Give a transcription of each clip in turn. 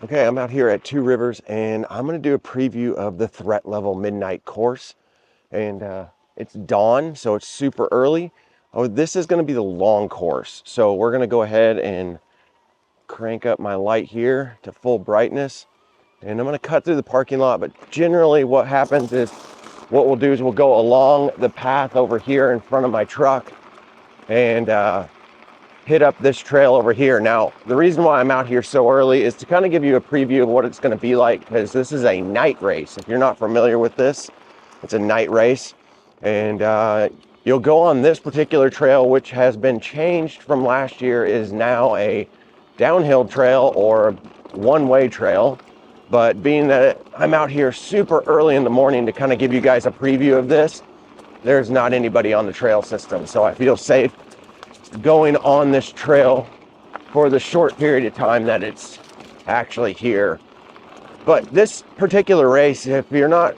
Okay, I'm out here at Two Rivers and I'm going to do a preview of the threat level midnight course. And it's dawn, so it's super early. Oh, this is going to be the long course. So we're going to go ahead and crank up my light here to full brightness. And I'm going to cut through the parking lot. But generally what happens is what we'll do is we'll go along the path over here in front of my truck and hit up this trail over here. Now, the reason why I'm out here so early is to kind of give you a preview of what it's going to be like, because this is a night race. If you're not familiar with this, it's a night race. And you'll go on this particular trail, which has been changed from last year, is now a downhill trail or one-way trail. But being that I'm out here super early in the morning to kind of give you guys a preview of this, there's not anybody on the trail system. So I feel safe going on this trail for the short period of time that it's actually here. But this particular race, if you're not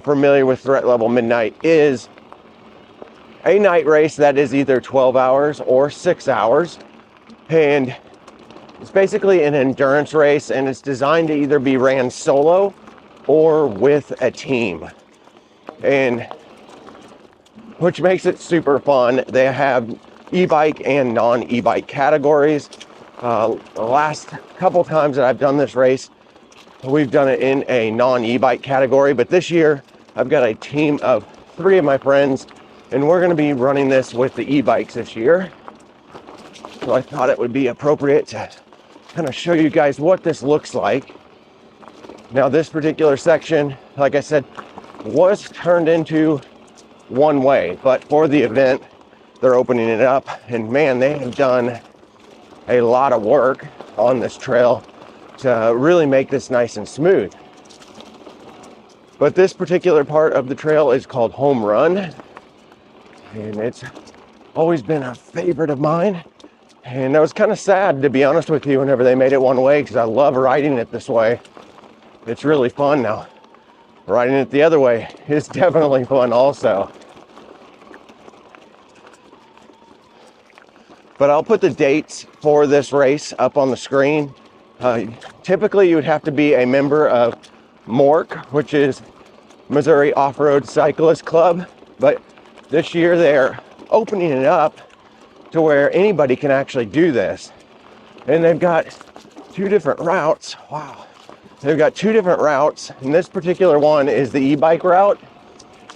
familiar with threat level midnight, is a night race that is either 12 hours or 6 hours. And it's basically an endurance race, and it's designed to either be ran solo or with a team. And which makes it super fun. They have e-bike and non-e-bike categories. The last couple times that I've done this race, we've done it in a non-e-bike category, but this year I've got a team of 3 of my friends, and we're going to be running this with the e-bikes this year. So I thought it would be appropriate to kind of show you guys what this looks like. Now, this particular section, like I said, was turned into one way, but for the event, they're opening it up, and man, they have done a lot of work on this trail to really make this nice and smooth. But this particular part of the trail is called Home Run, and it's always been a favorite of mine. And I was kind of sad, to be honest with you, whenever they made it one way, because I love riding it this way. It's really fun now. Riding it the other way is definitely fun also. But I'll put the dates for this race up on the screen. Typically, you would have to be a member of MORC, which is Missouri Off-Road Cyclist Club. But this year, they're opening it up to where anybody can actually do this. And they've got 2 different routes. Wow. They've got 2 different routes. And this particular one is the e-bike route,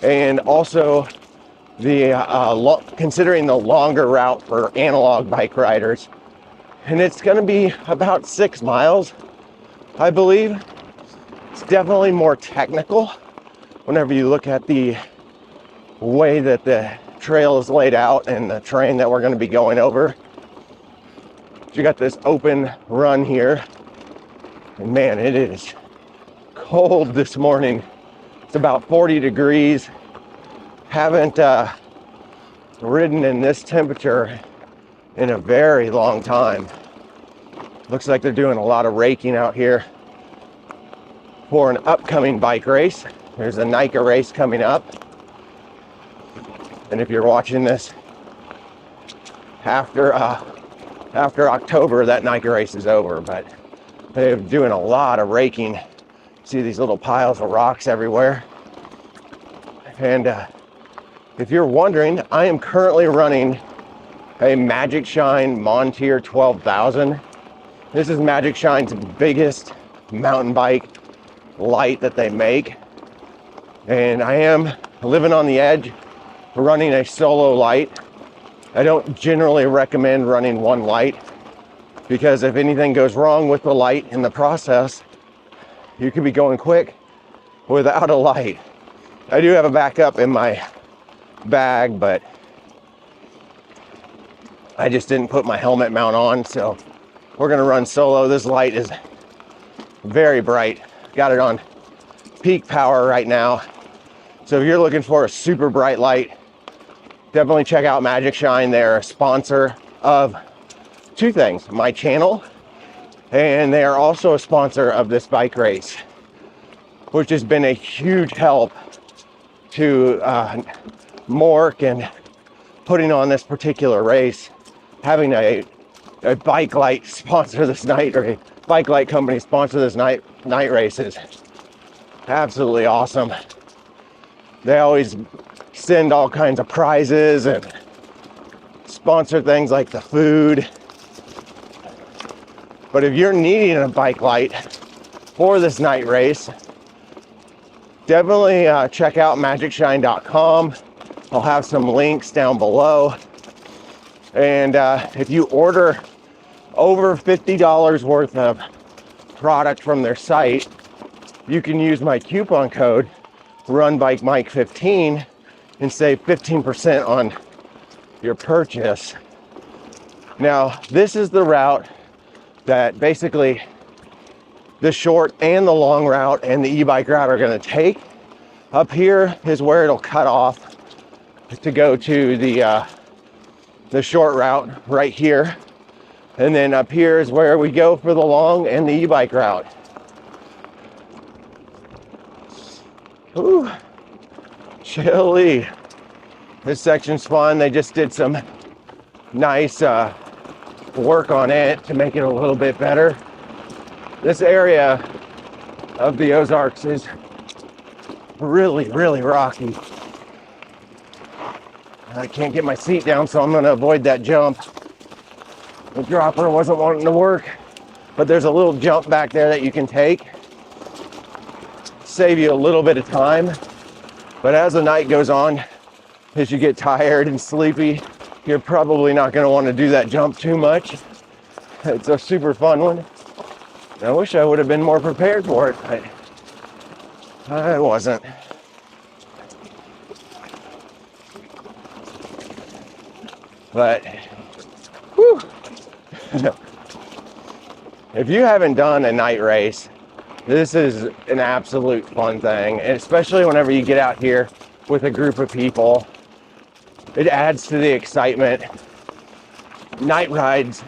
and also the considering the longer route for analog bike riders. And it's going to be about 6 miles, I believe. It's definitely more technical whenever you look at the way that the trail is laid out and the terrain that we're going to be going over. You got this open run here, and man, it is cold this morning. It's about 40 degrees. Haven't ridden in this temperature in a very long time. Looks like they're doing a lot of raking out here for an upcoming bike race. There's a NICA race coming up. And if you're watching this after October, that NICA race is over. But they're doing a lot of raking. See these little piles of rocks everywhere. And if you're wondering, I am currently running a Magic Shine Montier 12,000. This is Magic Shine's biggest mountain bike light that they make. And I am living on the edge, running a solo light. I don't generally recommend running one light, because if anything goes wrong with the light in the process, you could be going quick without a light. I do have a backup in my bag, but I just didn't put my helmet mount on, so we're gonna run solo. This light is very bright. Got it on peak power right now. So if you're looking for a super bright light, definitely check out Magic Shine. They're a sponsor of 2 things, my channel, and they are also a sponsor of this bike race, which has been a huge help to MORC and putting on this particular race. Having a bike light sponsor this night bike light company sponsor this night race is absolutely awesome. They always send all kinds of prizes and sponsor things like the food. But if you're needing a bike light for this night race, definitely check out magicshine.com. I'll have some links down below. And if you order over $50 worth of product from their site, you can use my coupon code RunBikeMike15 and save 15% on your purchase. Now, this is the route that basically the short and the long route and the e-bike route are going to take. Up here is where it'll cut off to go to the short route right here. And then up here is where we go for the long and the e-bike route. Ooh, chilly. This section's fun. They just did some nice work on it to make it a little bit better. This area of the Ozarks is really, really rocky. I can't get my seat down, so I'm going to avoid that jump. The dropper wasn't wanting to work, but there's a little jump back there that you can take. Save you a little bit of time. But as the night goes on, as you get tired and sleepy, you're probably not going to want to do that jump too much. It's a super fun one. I wish I would have been more prepared for it, but I wasn't. But, whew. If you haven't done a night race, this is an absolute fun thing, and especially whenever you get out here with a group of people, it adds to the excitement. Night rides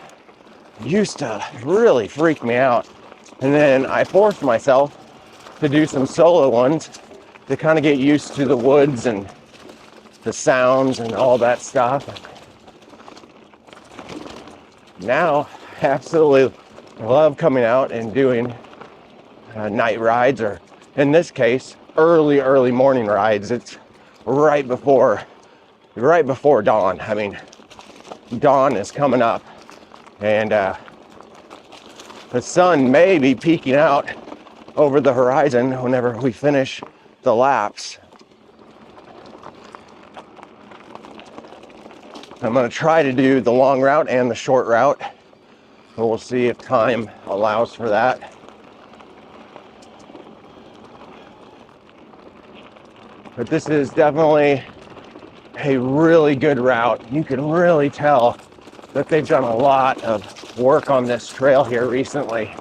used to really freak me out, and then I forced myself to do some solo ones to kind of get used to the woods and the sounds and all that stuff. Now, I absolutely love coming out and doing night rides, or in this case, early morning rides. It's right before dawn. I mean, dawn is coming up, and the sun may be peeking out over the horizon whenever we finish the laps. I'm going to try to do the long route and the short route, and we'll see if time allows for that. But this is definitely a really good route. You can really tell that they've done a lot of work on this trail here recently.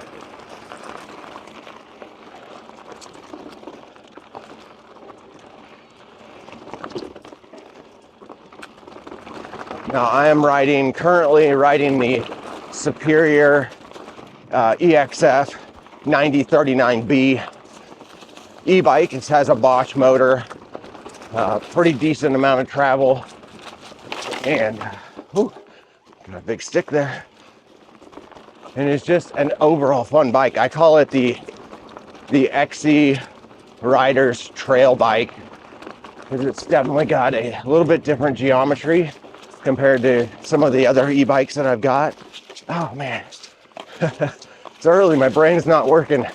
Now I am currently riding the Superior EXF 9039B e-bike. It has a Bosch motor, pretty decent amount of travel, and got a big stick there. And it's just an overall fun bike. I call it the XC Riders Trail Bike, because it's definitely got a little bit different geometry compared to some of the other e-bikes that I've got. Oh man, it's early, my brain's not working.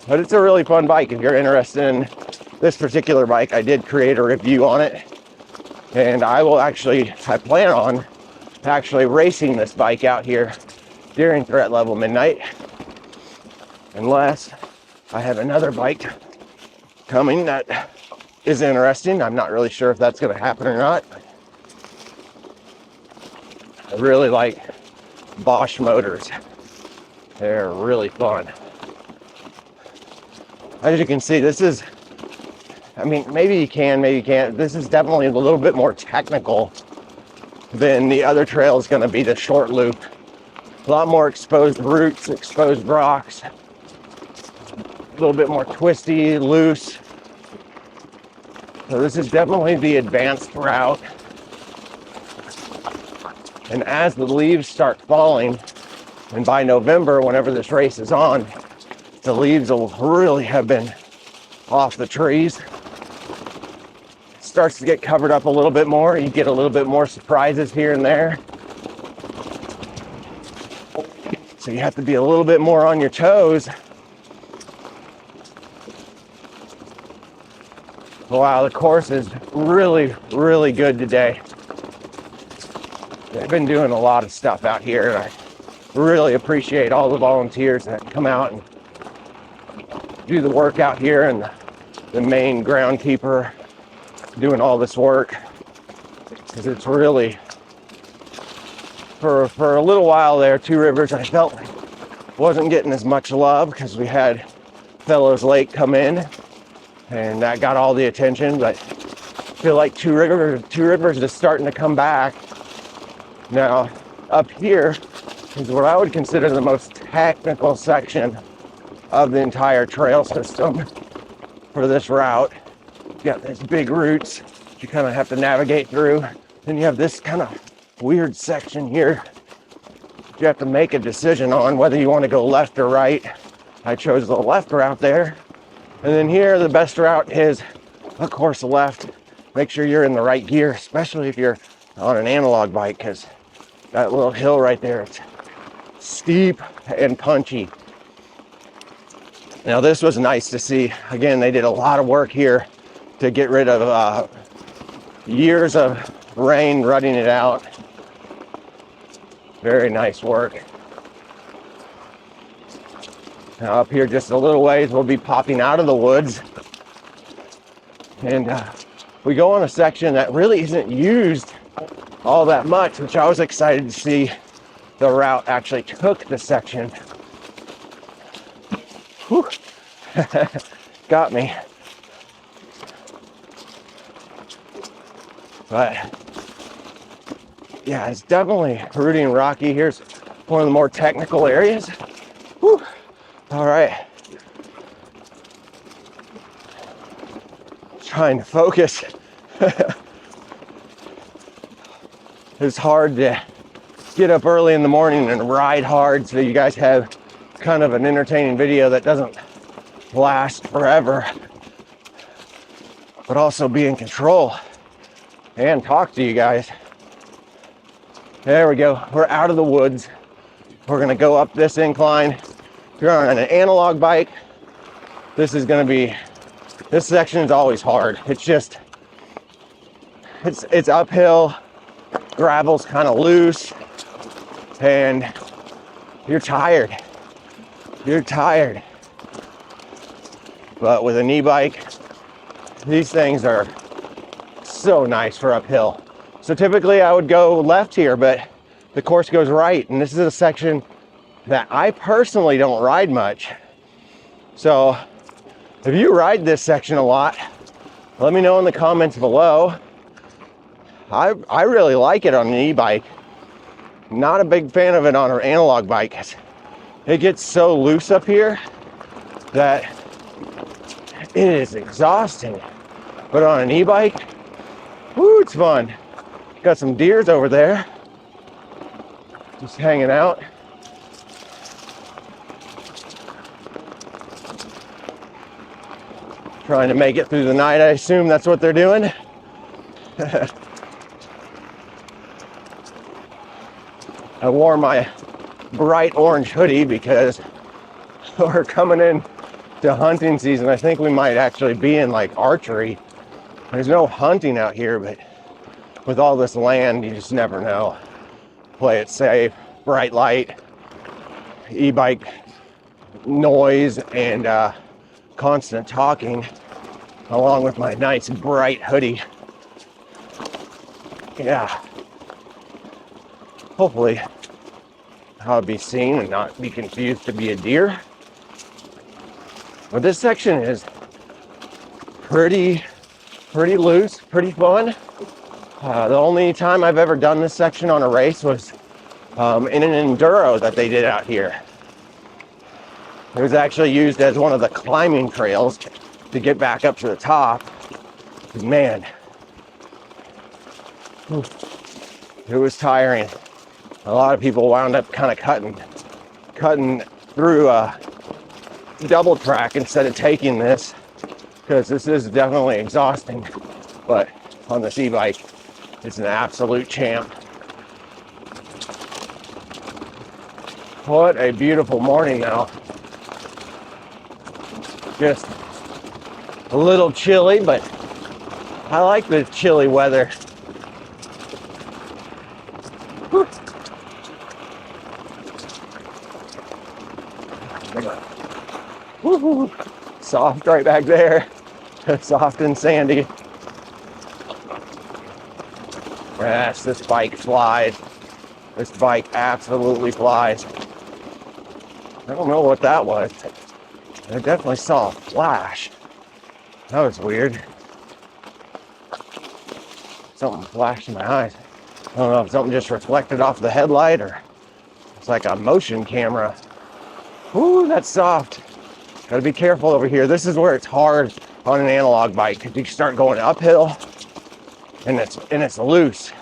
But it's a really fun bike. If you're interested in this particular bike, I did create a review on it, and I plan on actually racing this bike out here during threat level midnight, unless I have another bike coming that is interesting. I'm not really sure if that's going to happen or not. I really like Bosch motors. They're really fun. As you can see, this is, I mean, maybe you can, maybe you can't. This is definitely a little bit more technical than the other trail is going to be, the short loop. A lot more exposed roots, exposed rocks, a little bit more twisty, loose. So this is definitely the advanced route. And as the leaves start falling, And by November, whenever this race is on, the leaves will really have been off the trees. It starts to get covered up a little bit more. You get a little bit more surprises here and there. So you have to be a little bit more on your toes. Wow, the course is really, really good today. They've been doing a lot of stuff out here, and I really appreciate all the volunteers that come out and do the work out here, and the main groundkeeper doing all this work, because it's really, for a little while there, Two Rivers, I felt like wasn't getting as much love because we had Fellows Lake come in, and that got all the attention. But I feel like Two Rivers is starting to come back. Now, up here is what I would consider the most technical section of the entire trail system for this route. You got these big roots you kind of have to navigate through. Then you have this kind of weird section here. You have to make a decision on whether you want to go left or right. I chose the left route there. And then here, the best route is, of course, left. Make sure you're in the right gear, especially if you're on an analog bike, because that little hill right there, it's steep and punchy. Now, this was nice to see. Again, they did a lot of work here to get rid of years of rain rutting it out. Very nice work. Now, up here just a little ways, we'll be popping out of the woods. And we go on a section that really isn't used all that much, which I was excited to see. The route actually took the section. Whew. Got me. But yeah, it's definitely rooty and rocky. Here's one of the more technical areas. Whew. All right. Trying to focus. It's hard to get up early in the morning and ride hard so you guys have kind of an entertaining video that doesn't last forever, but also be in control and talk to you guys. There we go. We're out of the woods. We're going to go up this incline. If you're on an analog bike, this section is always hard. It's just, it's uphill. Gravel's kind of loose, and you're tired. You're tired. But with an e-bike, these things are so nice for uphill. So typically I would go left here, but the course goes right. And this is a section that I personally don't ride much. So if you ride this section a lot, let me know in the comments below. I really like it on an e-bike. Not a big fan of it on an analog bike. It gets so loose up here that it is exhausting. But on an e-bike, whoo, it's fun. Got some deers over there, just hanging out. Trying to make it through the night, I assume that's what they're doing. I wore my bright orange hoodie because we're coming in to hunting season. I think we might actually be in like archery. There's no hunting out here, but with all this land, you just never know. Play it safe, bright light, e-bike noise, and constant talking, along with my nice bright hoodie. Yeah. Hopefully I'll be seen and not be confused to be a deer. But this section is pretty loose, pretty fun. The only time I've ever done this section on a race was in an enduro that they did out here. It was actually used as one of the climbing trails to get back up to the top. Man, it was tiring. A lot of people wound up kind of cutting cutting through a double track instead of taking this, because this is definitely exhausting. But on this e-bike, it's an absolute champ. What a beautiful morning now. Just a little chilly, but I like the chilly weather. Whew. Woo-hoo. Soft right back there. Soft and sandy. Yes, this bike flies. This bike absolutely flies. I don't know what that was. I definitely saw a flash. That was weird. Something flashed in my eyes. I don't know if something just reflected off the headlight or it's like a motion camera. Ooh, that's soft. Gotta be careful over here. This is where it's hard on an analog bike, because you start going uphill and it's loose.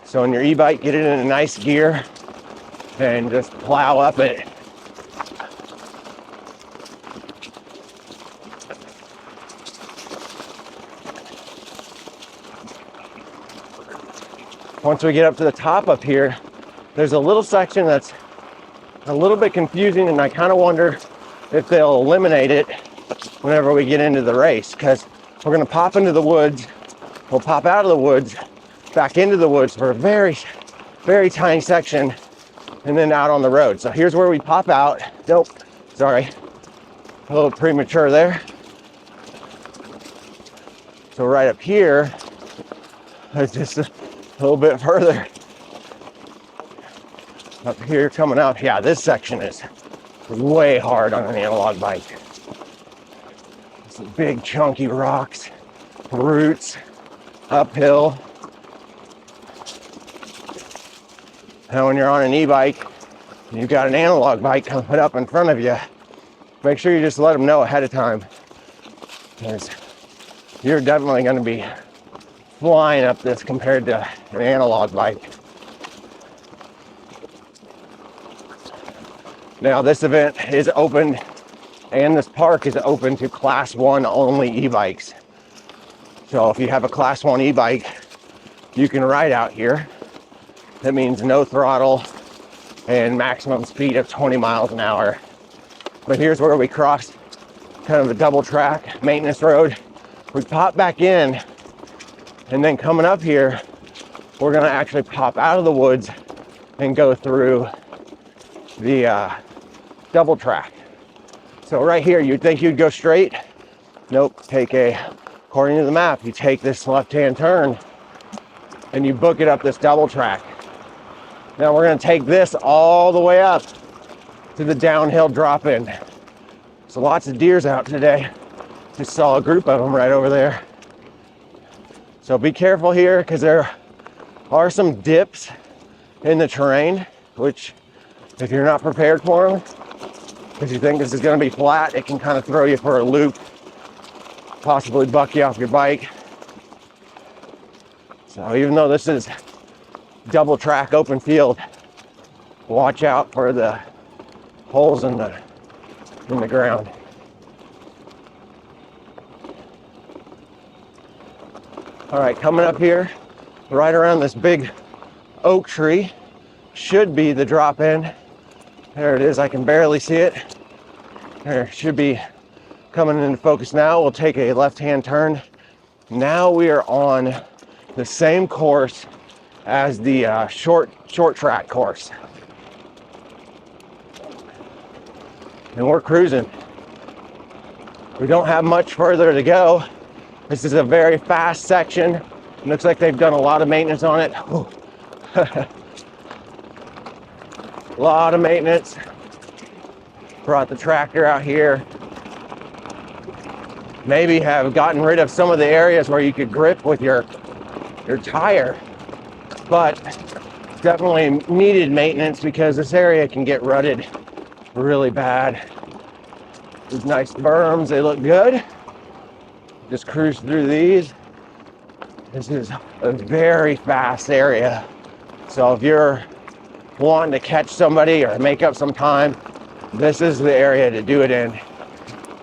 So on your e-bike, get it in a nice gear and just plow up it. Once we get up to the top up here, there's a little section that's a little bit confusing, and I kind of wonder if they'll eliminate it whenever we get into the race, because we're going to pop into the woods. We'll pop out of the woods, back into the woods for a very, very tiny section, and then out on the road. So here's where we pop out. Nope, sorry, a little premature there. So right up here, it's just a little bit further. Up here coming out, yeah, this section is way hard on an analog bike. Some big chunky rocks, roots, uphill. Now when you're on an e-bike, you've got an analog bike coming up in front of you, make sure you just let them know ahead of time, because you're definitely going to be flying up this compared to an analog bike. Now this event is open, and this park is open to class 1 only e-bikes. So if you have a class 1 e-bike, you can ride out here. That means no throttle and maximum speed of 20 miles an hour. But here's where we cross kind of a double track maintenance road. We pop back in, and then coming up here, we're gonna actually pop out of the woods and go through the double track. So right here, you'd think you'd go straight. Nope, according to the map, you take this left-hand turn and you book it up this double track. Now we're gonna take this all the way up to the downhill drop-in. So lots of deers out today. Just saw a group of them right over there. So be careful here, because there are some dips in the terrain, which if you're not prepared for them, because you think this is going to be flat, it can kind of throw you for a loop, possibly buck you off your bike. So even though this is double track open field, watch out for the holes in the ground. All right, coming up here, right around this big oak tree, should be the drop-in. There it is, I can barely see it. There, should be coming into focus now. We'll take a left-hand turn. Now we are on the same course as the short track course. And we're cruising. We don't have much further to go. This is a very fast section. It looks like they've done a lot of maintenance on it. A lot of maintenance. Brought the tractor out here. Maybe have gotten rid of some of the areas where you could grip with your tire, but definitely needed maintenance, because this area can get rutted really bad. These nice berms, they look good. Just cruise through these. This is a very fast area. So if you're wanting to catch somebody or make up some time, this is the area to do it in.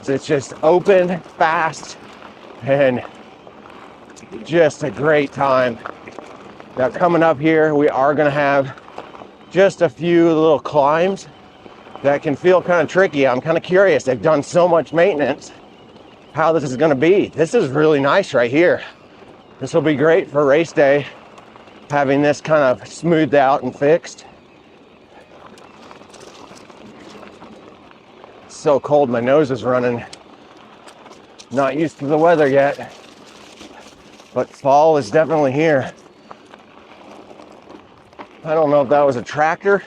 So it's just open, fast, and just a great time. Now coming up here, we are gonna have just a few little climbs that can feel kind of tricky. I'm kind of curious. They've done so much maintenance, how this is gonna be. This is really nice right here. This will be great for race day, having this kind of smoothed out and fixed. It's so cold, my nose is running. Not used to the weather yet, but fall is definitely here. I don't know if that was a tractor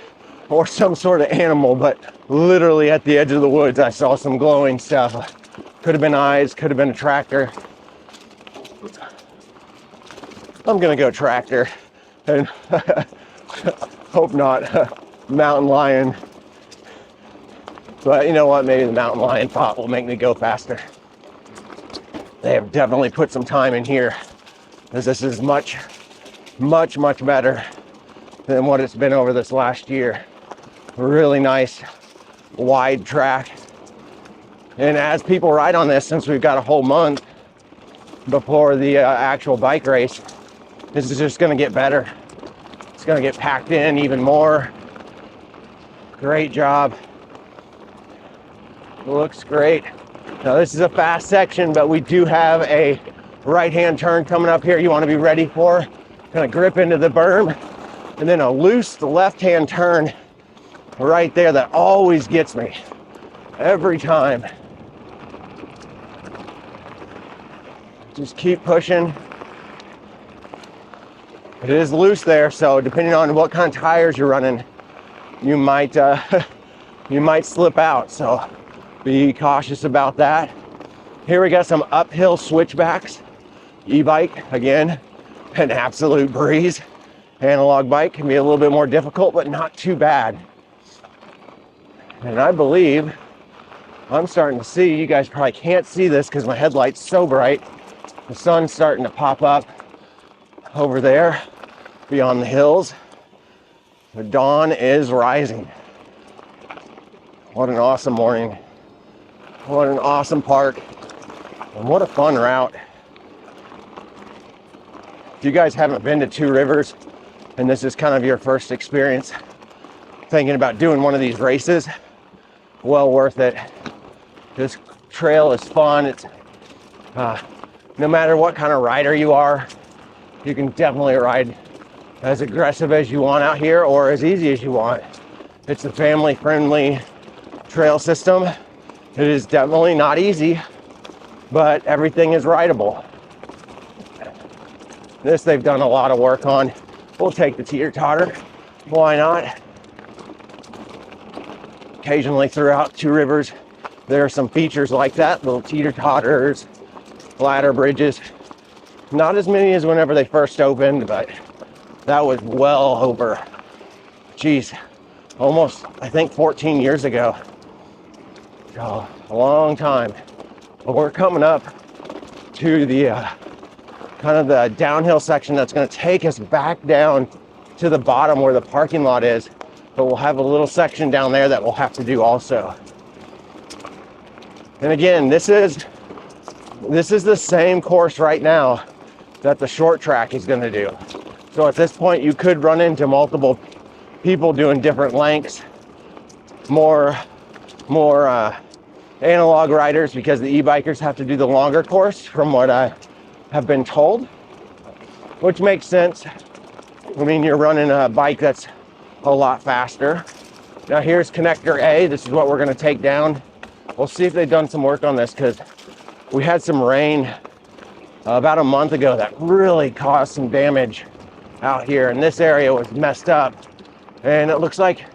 or some sort of animal, but literally at the edge of the woods, I saw some glowing stuff. Could have been eyes, could have been a tractor. I'm gonna go tractor and hope not mountain lion. But you know what? Maybe the mountain lion thought will make me go faster. They have definitely put some time in here, because this is much, much, much better than what it's been over this last year. Really nice, wide track. And as people ride on this, since we've got a whole month before the actual bike race, this is just gonna get better. It's gonna get packed in even more. Great job. Looks great. Now this is a fast section, but we do have a right-hand turn coming up here you wanna be ready for. Kind of grip into the berm, and then a loose left-hand turn right there that always gets me every time. Just keep pushing. It is loose there, so depending on what kind of tires you're running, you might you might slip out, so be cautious about that. Here we got some uphill switchbacks. E-bike, again, an absolute breeze. Analog bike can be a little bit more difficult, but not too bad. And I believe I'm starting to see, you guys probably can't see this because my headlight's so bright. The sun's starting to pop up over there beyond the hills. The dawn is rising. What an awesome morning. What an awesome park. And what a fun route. If you guys haven't been to Two Rivers and this is kind of your first experience thinking about doing one of these races, well worth it. This trail is fun. It's no matter what kind of rider you are, you can definitely ride as aggressive as you want out here or as easy as you want. It's a family-friendly trail system. It is definitely not easy, but everything is rideable. This they've done a lot of work on. We'll take the teeter-totter. Why not? Occasionally throughout Two Rivers, there are some features like that, little teeter-totters, ladder bridges. Not as many as whenever they first opened, but that was well over, geez, almost, I think 14 years ago. Oh, a long time. But we're coming up to the kind of the downhill section that's going to take us back down to the bottom where the parking lot is. But we'll have a little section down there that we'll have to do also. And again, this is the same course right now that the short track is going to do. So at this point, you could run into multiple people doing different lengths, more analog riders, because the e-bikers have to do the longer course from what I have been told, which makes sense. I mean, you're running a bike that's a lot faster. Now here's connector A. This is what we're going to take down. We'll see if they've done some work on this, because we had some rain about a month ago that really caused some damage out here, and this area was messed up, and it looks like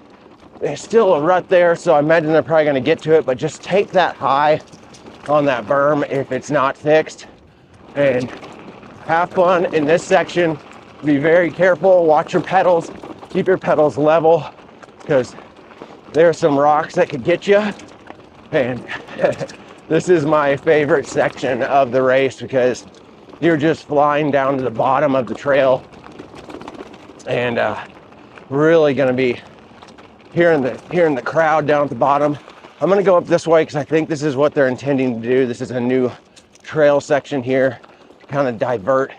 there's still a rut there, so I imagine they're probably going to get to it. But just take that high on that berm if it's not fixed, and have fun in this section. Be very careful, watch your pedals, keep your pedals level, because there are some rocks that could get you. And this is my favorite section of the race, because you're just flying down to the bottom of the trail, and really going to be hearing the crowd down at the bottom. I'm going to go up this way because I think this is what they're intending to do. This is a new trail section here to kind of divert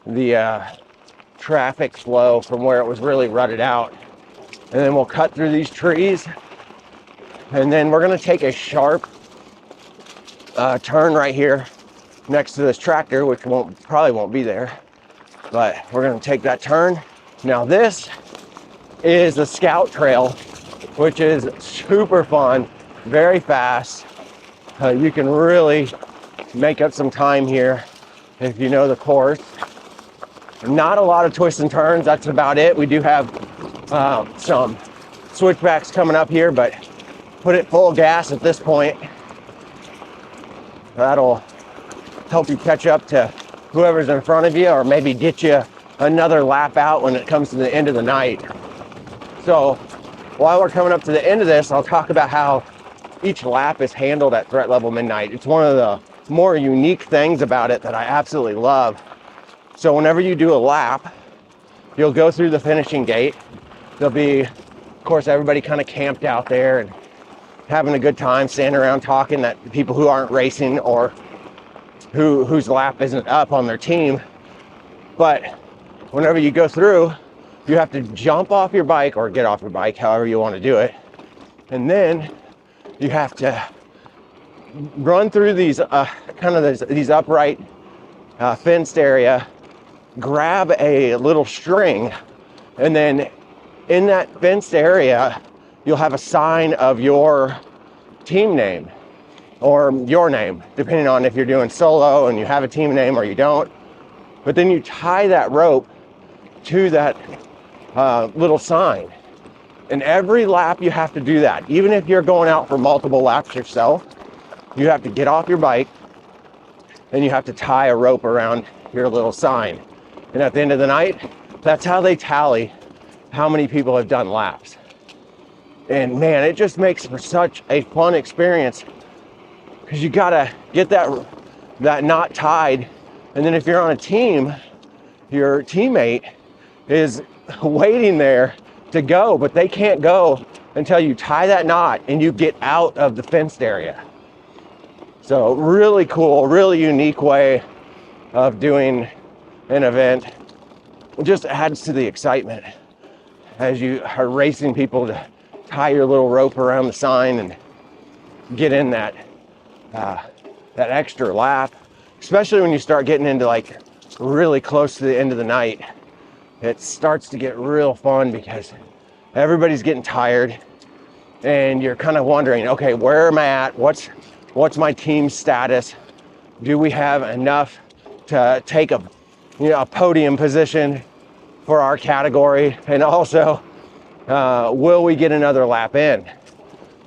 the traffic flow from where it was really rutted out. And then we'll cut through these trees, and then we're going to take a sharp turn right here next to this tractor, which probably won't be there, but we're going to take that turn. Now this is the scout trail, which is super fun, very fast. You can really make up some time here if you know the course. Not a lot of twists and turns, that's about it. We do have some switchbacks coming up here, but put it full gas at this point. That'll help you catch up to whoever's in front of you, or maybe get you another lap out when it comes to the end of the night. So while we're coming up to the end of this, I'll talk about how each lap is handled at threat level midnight. It's one of the more unique things about it that I absolutely love. So whenever you do a lap, you'll go through the finishing gate. There'll be, of course, everybody kind of camped out there and having a good time, standing around talking, that the people who aren't racing or whose lap isn't up on their team. But whenever you go through, you have to jump off your bike or get off your bike, however you want to do it. And then you have to run through these these upright fenced area, grab a little string, and then in that fenced area, you'll have a sign of your team name or your name, depending on if you're doing solo and you have a team name or you don't. But then you tie that rope to that little sign. And every lap you have to do that. Even if you're going out for multiple laps yourself, you have to get off your bike and you have to tie a rope around your little sign. And at the end of the night, that's how they tally how many people have done laps. And man, it just makes for such a fun experience, because you gotta get that knot tied. And then if you're on a team, your teammate is waiting there to go, but they can't go until you tie that knot and you get out of the fenced area. So really cool, really unique way of doing an event. It just adds to the excitement as you are racing people to tie your little rope around the sign and get in that extra lap, especially when you start getting into like really close to the end of the night. It starts to get real fun because everybody's getting tired and you're kind of wondering, okay, where am I at? What's my team status? Do we have enough to take a podium position for our category? And also, will we get another lap in?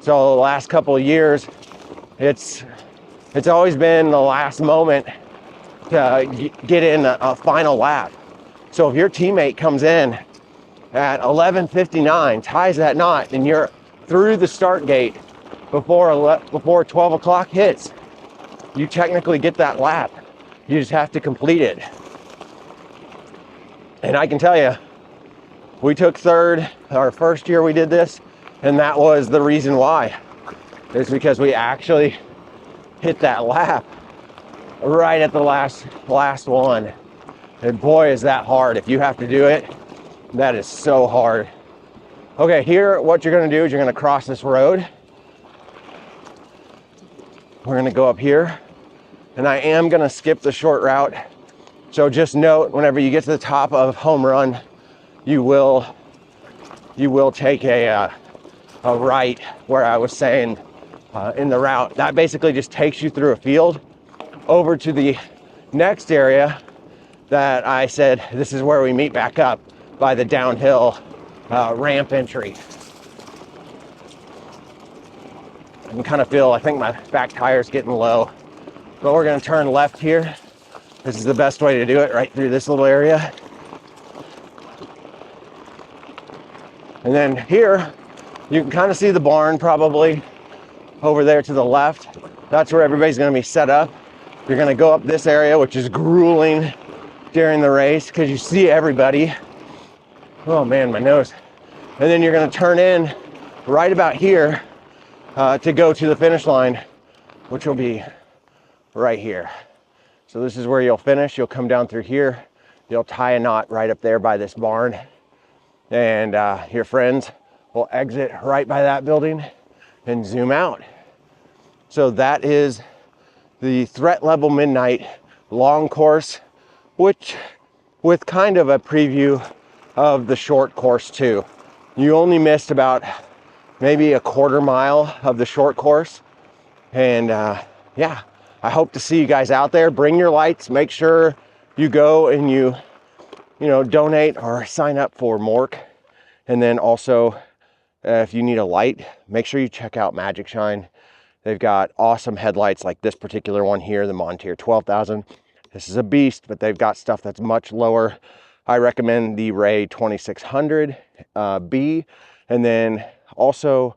So the last couple of years, it's always been the last moment to get in a final lap. So if your teammate comes in at 11:59, ties that knot, and you're through the start gate before 12 o'clock hits, you technically get that lap. You just have to complete it. And I can tell you, we took third our first year we did this, and that was the reason why. It's because we actually hit that lap right at the last one. And boy, is that hard. If you have to do it, that is so hard. Okay, here, what you're gonna do is you're gonna cross this road. We're gonna go up here, and I am gonna skip the short route. So just note, whenever you get to the top of Home Run, you will take a right, where I was saying in the route. That basically just takes you through a field over to the next area that I said, this is where we meet back up by the downhill ramp entry. I can kind of feel, I think my back tire's getting low, but we're gonna turn left here. This is the best way to do it, right through this little area. And then here, you can kind of see the barn probably over there to the left. That's where everybody's gonna be set up. You're gonna go up this area, which is grueling during the race because you see everybody. Oh man, my nose. And then you're gonna turn in right about here to go to the finish line, which will be right here. So this is where you'll finish. You'll come down through here. You'll tie a knot right up there by this barn. And your friends will exit right by that building and zoom out. So that is the Threat Level Midnight long course, which with kind of a preview of the short course too. You only missed about maybe a quarter mile of the short course. And yeah, I hope to see you guys out there. Bring your lights, make sure you go and you donate or sign up for Mork. And then also, if you need a light, make sure you check out Magic Shine. They've got awesome headlights like this particular one here, the Montier 12,000. This is a beast, but they've got stuff that's much lower. I recommend the Ray 2600 B, and then also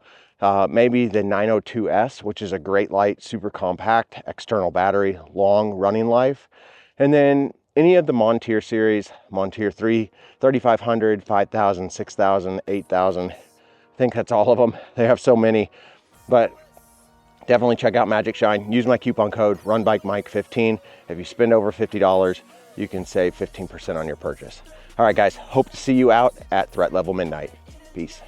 maybe the 902S, which is a great light, super compact, external battery, long running life. And then any of the Montier series, Montier 3, 3500, 5000, 6000, 8000. I think that's all of them. They have so many, but definitely check out Magic Shine. Use my coupon code RunBikeMike15. If you spend over $50, you can save 15% on your purchase. All right, guys, hope to see you out at Threat Level Midnight. Peace.